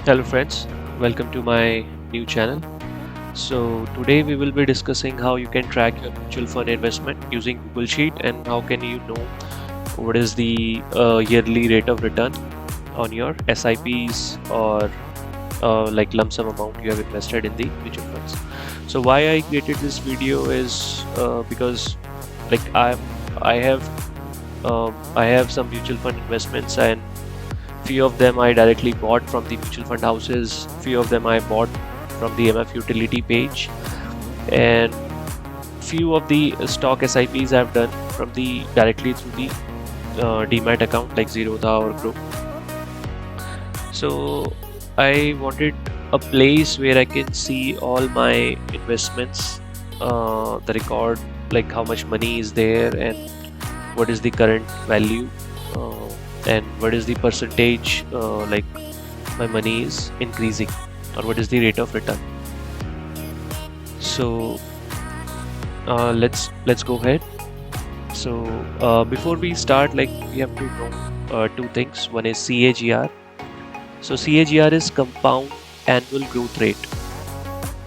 Hello friends, welcome to my new channel. So today we will be discussing how you can track your mutual fund investment using Google Sheet and how can you know what is the yearly rate of return on your SIPs or like lump sum amount you have invested in the mutual funds. So why I created this video is because like I have some mutual fund investments, and few of them I directly bought from the mutual fund houses, few of them I bought from the MF utility page, and few of the stock SIPs I've done from the directly through the Demat account like Zerodha or Grow. So I wanted a place where I can see all my investments, the record, like how much money is there and what is the current value, uh, and what is the percentage like my money is increasing, or what is the rate of return. So let's go ahead. So before we start, like we have to know two things. One is CAGR. So CAGR is compound annual growth rate,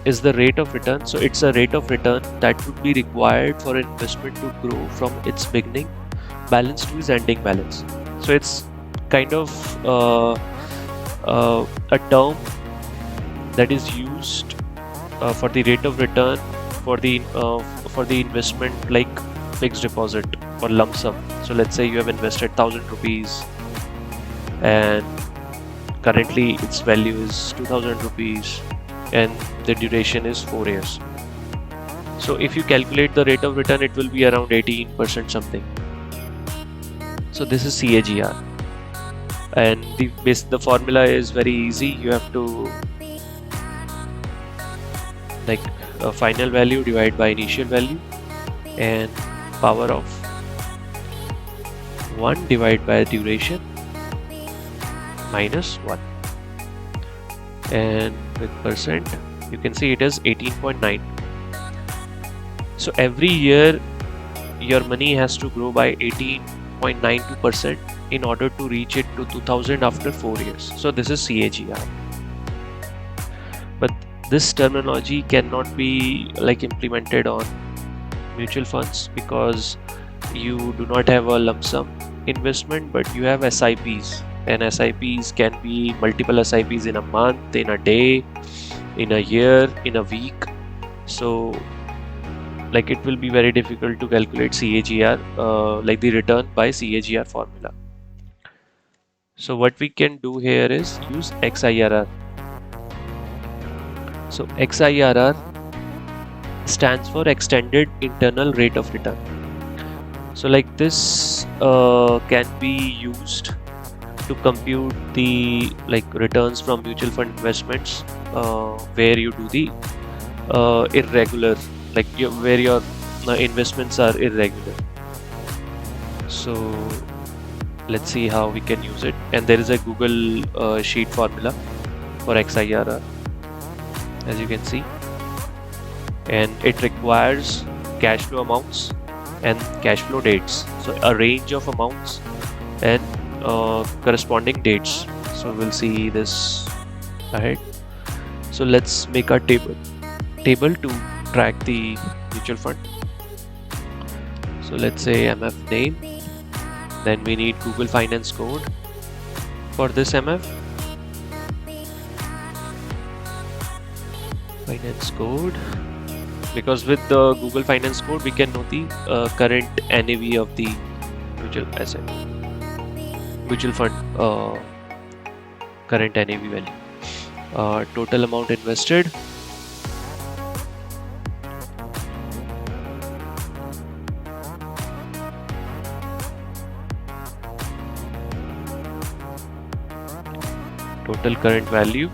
is the rate of return. So it's a rate of return that would be required for an investment to grow from its beginning balance to its ending balance. So it's kind of a term that is used for the rate of return for the investment like fixed deposit or lump sum. So let's say you have invested 1,000 rupees and currently its value is 2,000 rupees and the duration is 4 years. So if you calculate the rate of return, it will be around 18% something. So this is CAGR, and the formula is very easy. You have to like final value divided by initial value and power of 1 divided by duration minus 1, and with percent you can see it is 18.9. So every year your money has to grow by 18.92% in order to reach it to 2000 after 4 years. So this is CAGR. But this terminology cannot be like implemented on mutual funds because you do not have a lump sum investment, but you have SIPs, and SIPs can be multiple SIPs in a month, in a day, in a year, in a week. So like it will be very difficult to calculate CAGR, like the return by CAGR formula. So what we can do here is use XIRR. So XIRR stands for extended internal rate of return. So like this can be used to compute the like returns from mutual fund investments where you do the irregular, like where your investments are irregular. So let's see how we can use it. And there is a Google sheet formula for XIRR, as you can see, and it requires cash flow amounts and cash flow dates. So a range of amounts and corresponding dates. So we'll see this ahead. So let's make a table to track the mutual fund. So let's say MF name, then we need Google Finance code for this MF. Finance code, because with the Google Finance code we can know the current NAV of the mutual fund current NAV value. Total amount invested, total current value,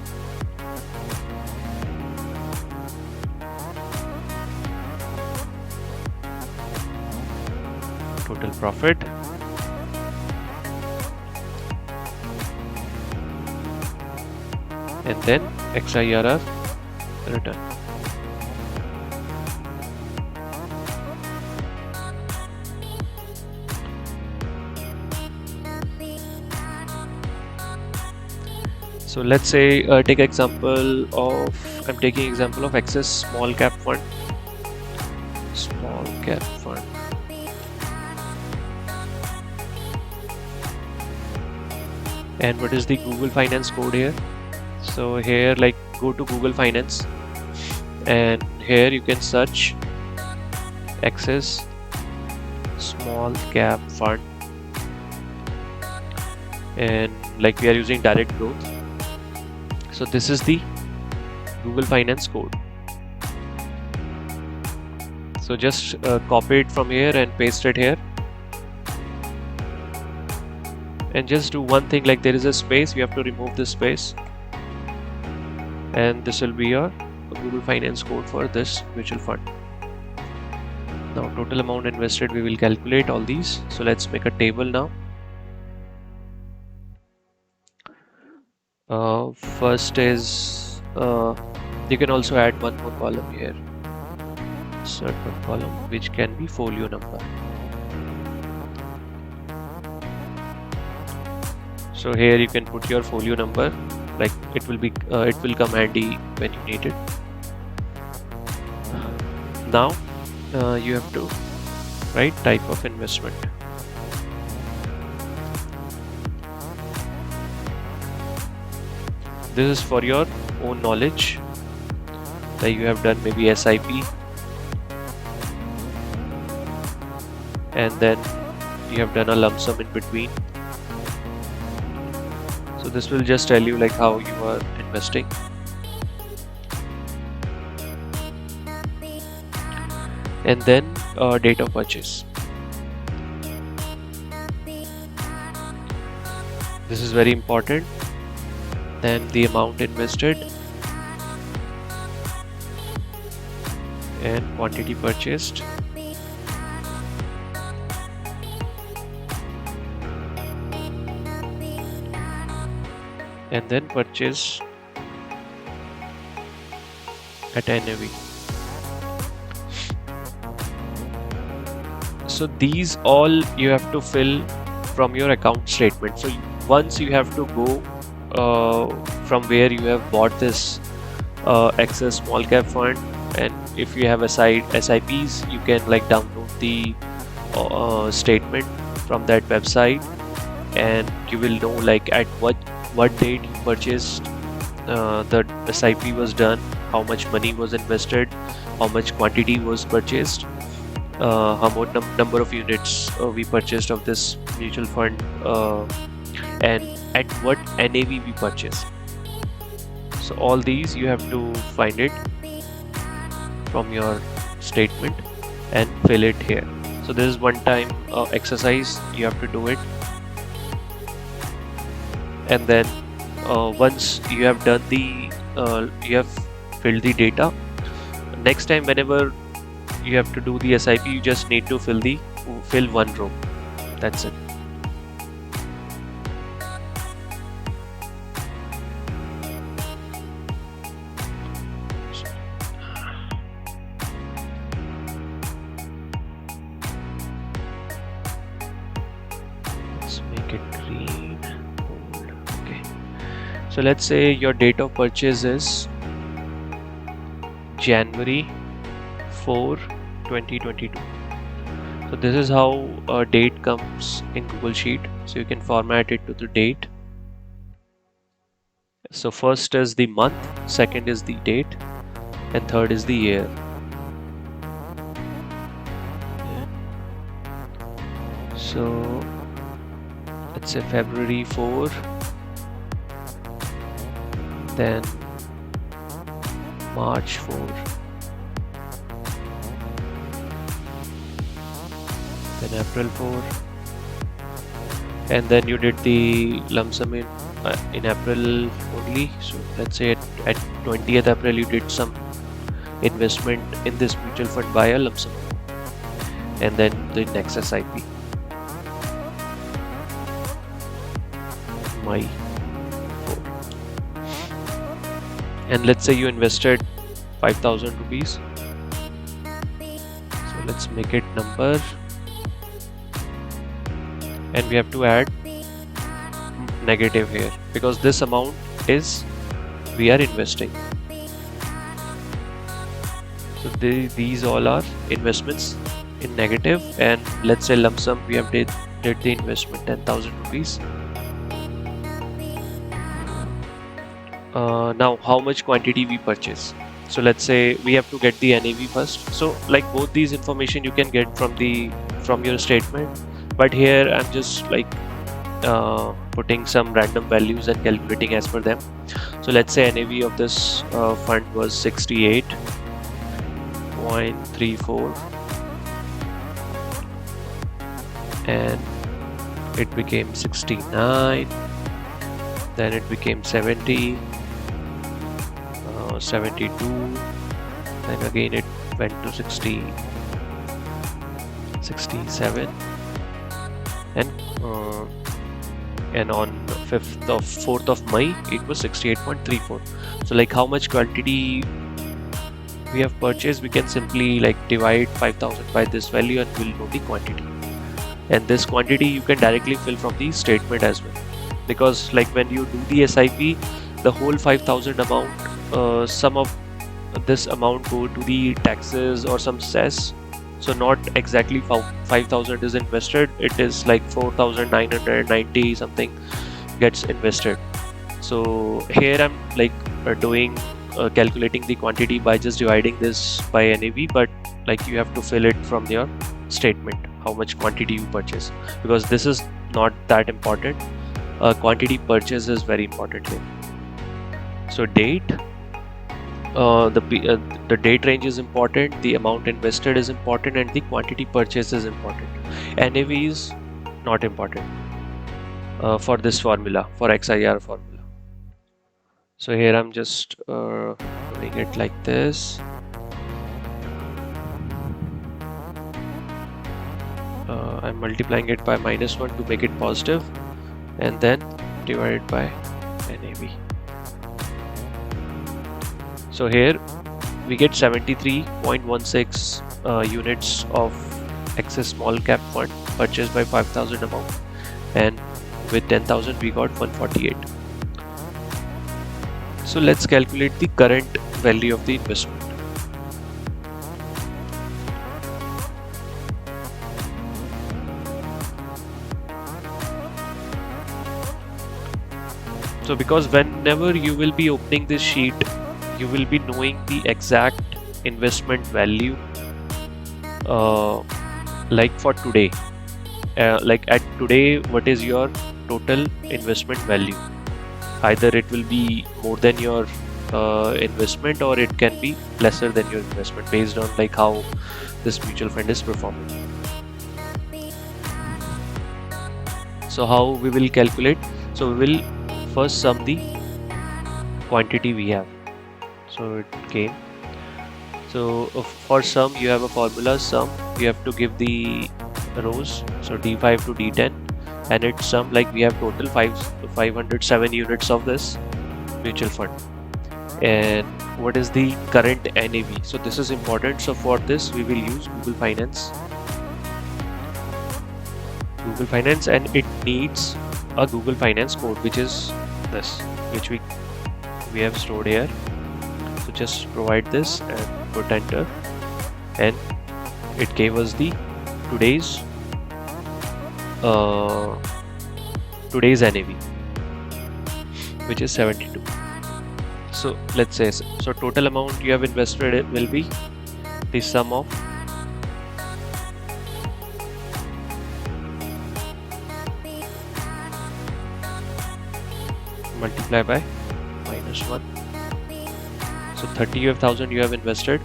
total profit, and then XIRR return. So let's say I'm taking example of Access Small Cap Fund. Small Cap Fund. And what is the Google Finance code here? So here, like, go to Google Finance, and here you can search Access Small Cap Fund, and like we are using direct growth. So this is the Google Finance code. So just copy it from here and paste it here, and just do one thing, like there is a space, you have to remove this space, and this will be your Google Finance code for this mutual fund. Now total amount invested, we will calculate all these. So let's make a table now. First is you can also add one more column here, insert one column which can be folio number. So here you can put your folio number, like it will come handy when you need it. Now you have to write type of investment. This is for your own knowledge, like you have done maybe SIP, and then you have done a lump sum in between. So this will just tell you like how you are investing. And then date of purchase. This is very important. Then the amount invested and quantity purchased. And then purchase at NAV. So these all you have to fill from your account statement. So once you have to go from where you have bought this Access Small Cap Fund, and if you have SIPs, you can like download the statement from that website, and you will know like at what date you purchased, the SIP was done, how much money was invested, how much quantity was purchased, how much number of units we purchased of this mutual fund, and at what NAV we purchased. So all these you have to find it from your statement and fill it here. So this is one time exercise, you have to do it, and then once you have done the you have filled the data, next time whenever you have to do the SIP, you just need to fill one row. That's it. Let's make it green. Okay. So let's say your date of purchase is January 4, 2022. So this is how a date comes in Google Sheet. So you can format it to the date. So first is the month, second is the date, and third is the year. So let's say February 4, then March 4, then April 4, and then you did the lump sum in April only. So let's say at 20th April you did some investment in this mutual fund via lump sum, and then the next SIP May 4. And let's say you invested 5,000 rupees. So let's make it number, and we have to add negative here because this amount is we are investing. So these all are investments in negative, and let's say lump sum we have did the investment 10,000 rupees. Now how much quantity we purchase. So let's say we have to get the NAV first. So like both these information you can get from your statement, but here I'm just like putting some random values and calculating as per them. So let's say NAV of this fund was 68.34 and it became 69, then it became 70, 72, then again it went to 60, 67, and on 4th of May it was 68.34. so like how much quantity we have purchased, we can simply like divide 5,000 by this value and we'll know the quantity, and this quantity you can directly fill from the statement as well, because like when you do the SIP, the whole 5,000 amount, some of this amount go to the taxes or some cess. So not exactly 5,000 is invested, it is like 4,990 something gets invested. So here I'm like doing calculating the quantity by just dividing this by NAV, but like you have to fill it from your statement how much quantity you purchase, because this is not that important. Quantity purchase is very important here. So date, the date range is important, the amount invested is important, and the quantity purchase is important. NAV is not important for this formula, for XIRR formula. So here I'm just doing it like this. I'm multiplying it by -1 to make it positive, and then divided by NAV. So here we get 73.16 units of excess small cap fund purchased by 5,000 amount, and with 10,000 we got 148. So let's calculate the current value of the investment. So because whenever you will be opening this sheet, you will be knowing the exact investment value like for today, like at today what is your total investment value. Either it will be more than your investment, or it can be lesser than your investment, based on like how this mutual fund is performing. So how we will calculate? So we will first sum the quantity we have. So it came. So for sum you have a formula sum, you have to give the rows, so D5 to D10, and it's sum like we have total 507 units of this mutual fund. And what is the current NAV? So this is important. So for this we will use Google Finance, and it needs a Google Finance code, which is this, which we have stored here. So just provide this and put enter, and it gave us the today's NAV, which is 72. So let's say, so total amount you have invested will be the sum of multiply by -1. So 35,000 you have invested.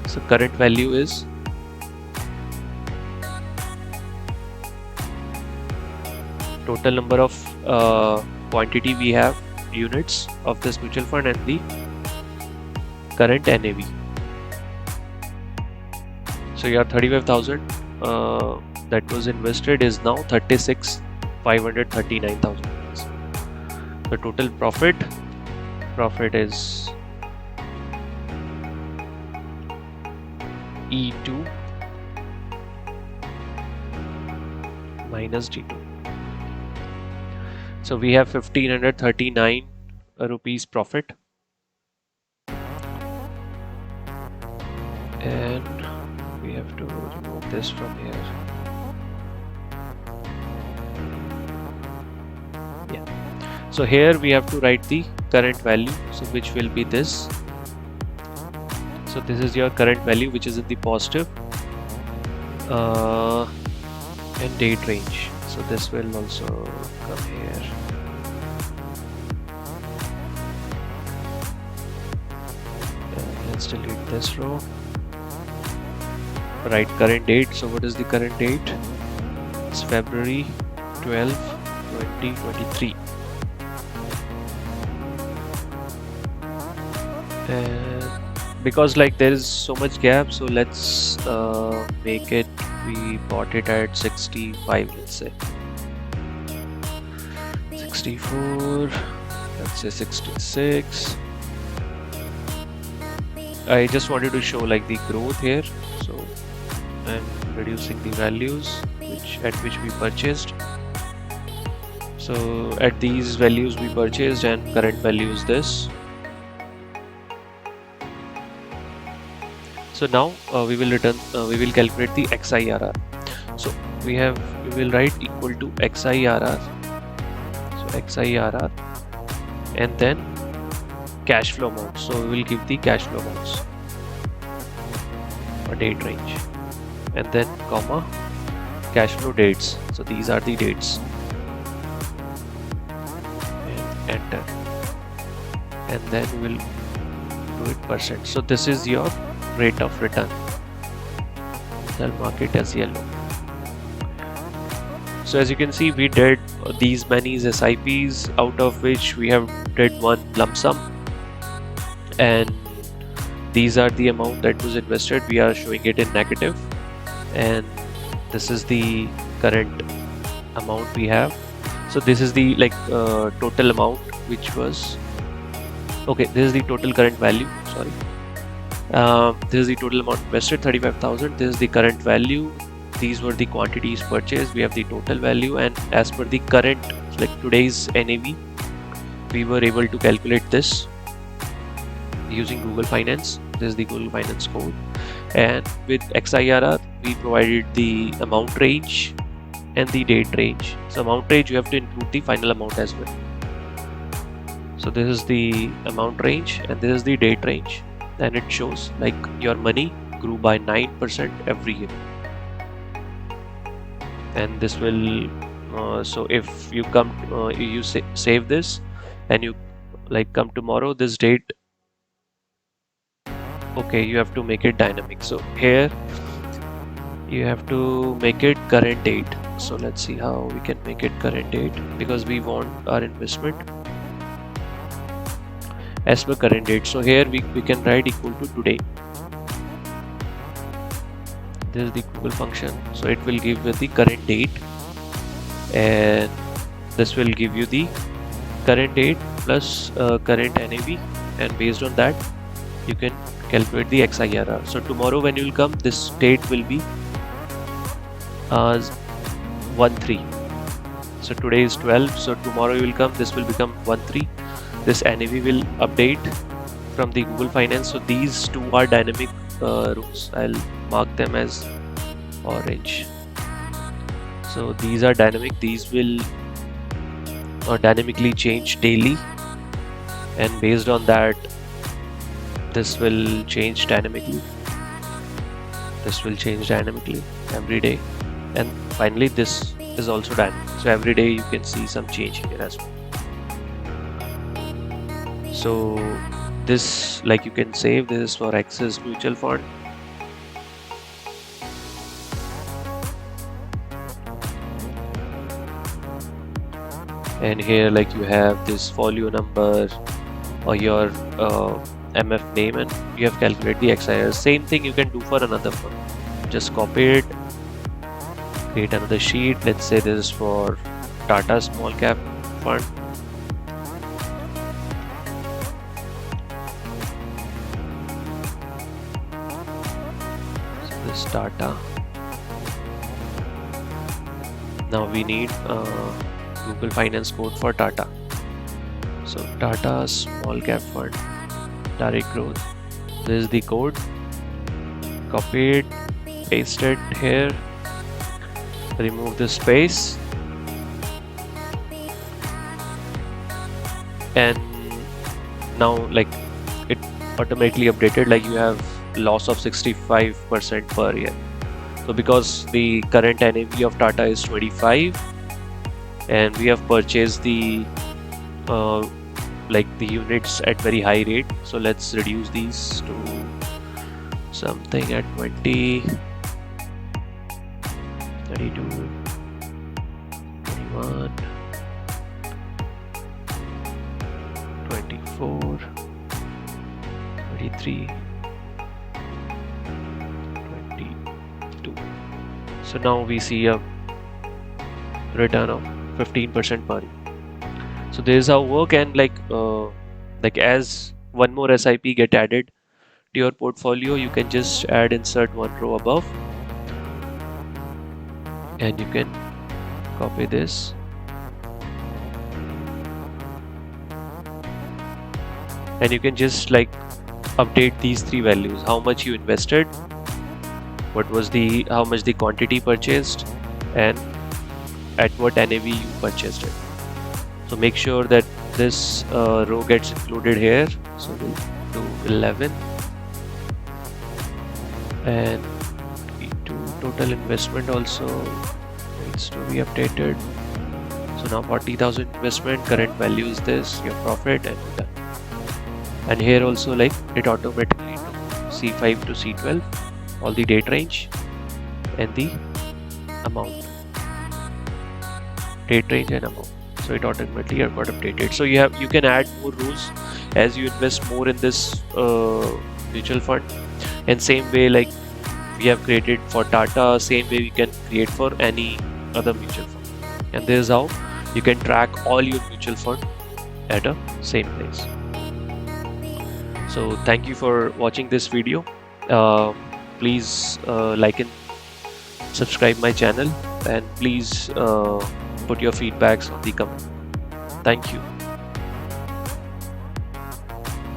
So current value is total number of quantity we have units of this mutual fund, and the current NAV. So your 35,000 that was invested is now 36,539,000. The total profit is E2 minus D2. So we have 1539 rupees profit, and we have to remove this from here. Yeah. So here we have to write the current value, so which will be this. So this is your current value, which is in the positive and date range. So this will also come here. Let's delete this row. Write current date. So what is the current date? It's February 12, 2023. And because like there is so much gap, so let's make it, we bought it at 65, let's say 64, let's say 66. I just wanted to show like the growth here, so I'm reducing the values at which we purchased. So at these values we purchased, and current value is this. So now we will calculate the XIRR. So we will write equal to XIRR. So XIRR, and then cash flow amount. So we will give the cash flow amounts or date range, and then comma cash flow dates. So these are the dates, and enter, and then we will do it percent. So this is your rate of return. I'll mark it as yellow. So as you can see, we did these many SIPs, out of which we have did one lump sum, and these are the amount that was invested. We are showing it in negative, and this is the current amount we have. So this is the total amount which was okay. This is the total current value, sorry. This is the total amount invested, 35,000. This is the current value. These were the quantities purchased. We have the total value, and as per the current, like today's NAV, we were able to calculate this using Google Finance. This is the Google Finance code, and with XIRR we provided the amount range and the date range. So amount range, you have to include the final amount as well. So this is the amount range, and this is the date range. And it shows like your money grew by 9% every year, and this will so if you come you save this, and you come tomorrow, this date, okay, you have to make it dynamic. So here you have to make it current date. So let's see how we can make it current date, because we want our investment as per current date. So here we can write equal to today. This is the Google function, so it will give you the current date, and this will give you the current date plus current NAV, and based on that you can calculate the XIRR. So tomorrow when you will come, this date will be 1/3. So today is 12, so tomorrow you will come, this will become 1/3. This NAV will update from the Google Finance. So these two are dynamic rows. I'll mark them as orange. So these are dynamic. These will dynamically change daily, and based on that, this will change dynamically. This will change dynamically every day, and finally this is also dynamic. So every day you can see some change here as well. So this, like, you can save this for Axis Mutual Fund. And here, like, you have this folio number or your MF name, and you have calculated the XIRR. Same thing you can do for another fund. Just copy it, create another sheet. Let's say this is for Tata Small Cap Fund. So this Tata. Now we need Google Finance code for Tata. So Tata small cap fund, direct growth. This is the code. Copy it, paste it here, remove the space, and now like it automatically updated, like you have loss of 65% per year. So because the current NAV of Tata is 25 and we have purchased the like the units at very high rate, so let's reduce these to something at 20, 32, 21, 24, 23, 22. So now we see a return of 15% per year. So this is how work, and like as one more SIP get added to your portfolio, you can just add insert one row above, and you can copy this and you can just like update these three values: how much you invested, how much the quantity purchased, and at what NAV you purchased it. So make sure that this row gets included here. So we'll do 11 and to total investment also needs to be updated. So now 40,000 investment, current value is this, your profit, and done. And here also like it automatically took C5 to C12, all the date range and the amount, date range and amount. So it automatically got updated. So you can add more rows as you invest more in this mutual fund. And same way like we have created for Tata, same way we can create for any other mutual fund. And this is how you can track all your mutual fund at a same place. So thank you for watching this video. Please like and subscribe my channel, and please put your feedbacks on the comment. Thank you.